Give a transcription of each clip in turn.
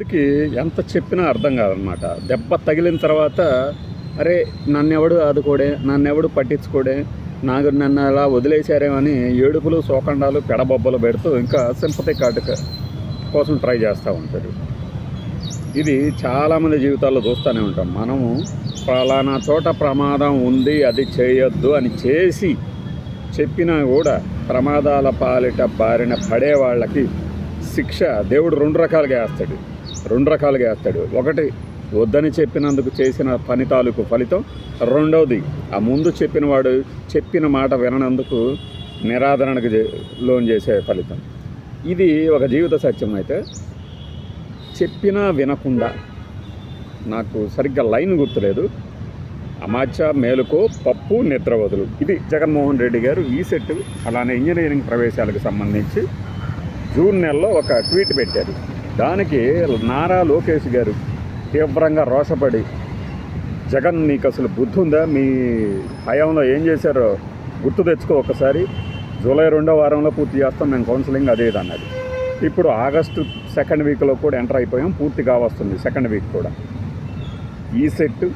కొంతమందికి ఎంత చెప్పినా అర్థం కాదనమాట. దెబ్బ తగిలిన తర్వాత అరే నన్నెవడు ఆదుకోడే, నన్నెవడు పట్టించుకోడే, నన్ను అలా వదిలేశారేమని ఏడుపులు, శోకండాలు, పెడబొబ్బలు పెడుతూ ఇంకా సింపతి కార్డు కోసం ట్రై చేస్తూ ఉంటారు. ఇది చాలామంది జీవితాల్లో చూస్తూనే ఉంటాం. మనము ఫలానా చోట ప్రమాదం ఉంది, అది చేయొద్దు అని చేసి చెప్పినా కూడా ప్రమాదాల పాలిట బారిన పడే వాళ్ళకి శిక్ష దేవుడు రెండు రకాలుగా వేస్తాడు. ఒకటి, వద్దని చెప్పినందుకు చేసిన పని తాలూకు ఫలితం. రెండవది, ఆ ముందు చెప్పినవాడు చెప్పిన మాట విననందుకు నిరాదరణకు లోన్ చేసే ఫలితం. ఇది ఒక జీవిత సత్యం. అయితే చెప్పినా వినకుండా, నాకు సరిగ్గా లైన్ గుర్తులేదు, అమాత్య, మేలుకో, పప్పు, నిద్ర వదులు, ఇది జగన్మోహన్ రెడ్డి గారు ఈ సెట్ అలానే ఇంజనీరింగ్ ప్రవేశాలకు సంబంధించి జూన్ నెలలో ఒక ట్వీట్ పెట్టారు. దానికి నారా లోకేష్ గారు తీవ్రంగా రోషపడి, జగన్ నీకు అసలు బుద్ధి ఉందా, మీ హయాంలో ఏం చేశారో గుర్తు తెచ్చుకో ఒకసారి, జూలై 2వ వారంలో పూర్తి చేస్తాం మేము కౌన్సిలింగ్, అదే ఇది అన్నది. ఇప్పుడు ఆగస్టు 2nd వీక్లో కూడా ఎంటర్ అయిపోయాం, పూర్తిగా వస్తుంది 2nd వీక్ కూడా. ఈ సెట్,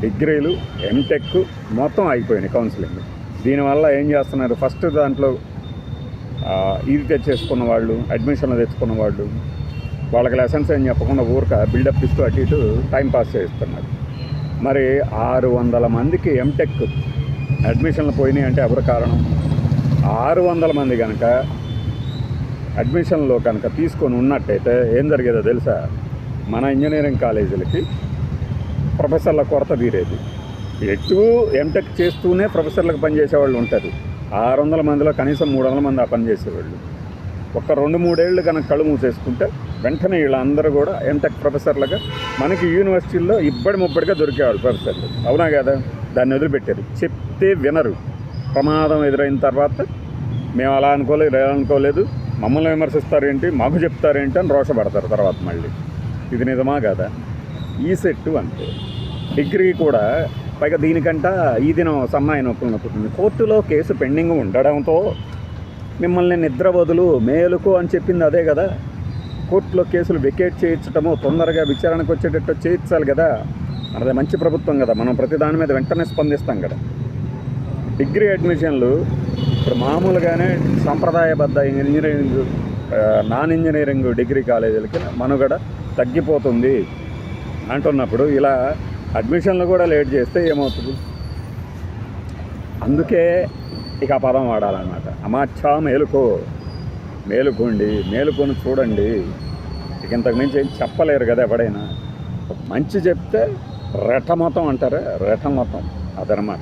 డిగ్రీలు, ఎంటెక్ మొత్తం అయిపోయినాయి కౌన్సిలింగ్. దీనివల్ల ఏం చేస్తున్నారు, ఫస్ట్ దాంట్లో ఇది తెచ్చేసుకున్న వాళ్ళు, అడ్మిషన్లు తెచ్చుకున్న వాళ్ళు, వాళ్ళకి లెసన్స్ ఏం చెప్పకుండా ఊరక బిల్డప్ ఇస్తూ అటు ఇటు టైంపాస్ చేస్తున్నారు. మరి 600 మందికి ఎంటెక్ అడ్మిషన్లు పోయినాయి అంటే ఎవరు కారణం? 600 మంది కనుక అడ్మిషన్లో కనుక తీసుకొని ఉన్నట్టయితే ఏం జరిగేదో తెలుసా? మన ఇంజనీరింగ్ కాలేజీలకి ప్రొఫెసర్ల కొరత తీరేది. ఎటు ఎంటెక్ చేస్తూనే ప్రొఫెసర్లకు పనిచేసేవాళ్ళు ఉంటారు. 600 మందిలో కనీసం 300 మంది ఆ పని చేసేవాళ్ళు. ఒక 2-3 ఏళ్ళు కనుక కళ్ళు మూసేసుకుంటే వెంటనే వీళ్ళందరూ కూడా ఎంటెక్ ప్రొఫెసర్లుగా మనకి యూనివర్సిటీల్లో ముబ్బడిగా దొరికేవాళ్ళు ప్రొఫెసర్లు. అవునా కదా? దాన్ని వదిలిపెట్టారు. చెప్తే వినరు. ప్రమాదం ఎదురైన తర్వాత మేము అలా అనుకోలేదు, ఇలా అనుకోలేదు, మమ్మల్ని విమర్శిస్తారేంటి, మాకు చెప్తారేంటి అని రోషపడతారు తర్వాత మళ్ళీ. ఇది నిజమా కదా? ఈ సెట్టు అంతే. డిగ్రీ కూడా పైగా దీనికంట ఈ దినం సన్నాయి నొప్పులు నొప్పుతుంది. కోర్టులో కేసు పెండింగ్ ఉండడంతో మిమ్మల్ని నిద్ర వదులు, మేలుకో అని చెప్పింది అదే కదా. కోర్టులో కేసులు వెకేట్ చేయించటమో, తొందరగా విచారణకు వచ్చేటట్టు చేయించాలి కదా. మనది మంచి ప్రభుత్వం కదా, మనం ప్రతి దాని మీద వెంటనే స్పందిస్తాం కదా. డిగ్రీ అడ్మిషన్లు ఇప్పుడు మామూలుగానే సాంప్రదాయబద్ధ ఇంజనీరింగ్, నాన్ ఇంజనీరింగ్ డిగ్రీ కాలేజీలకి మనుగడ తగ్గిపోతుంది అంటున్నప్పుడు ఇలా అడ్మిషన్లు కూడా లేట్ చేస్తే ఏమవుతుంది? అందుకే ఇక ఆ పదం వాడాలన్నమాట. అమాత్య, మేలుకొని చూడండి. ఇక ఇంతకు మించి ఏం చెప్పలేరు కదా ఎవడైనా. మంచి చెప్తే రెట్టమొత్తం అంటారా, రెట్టమొత్తం అదనమాట.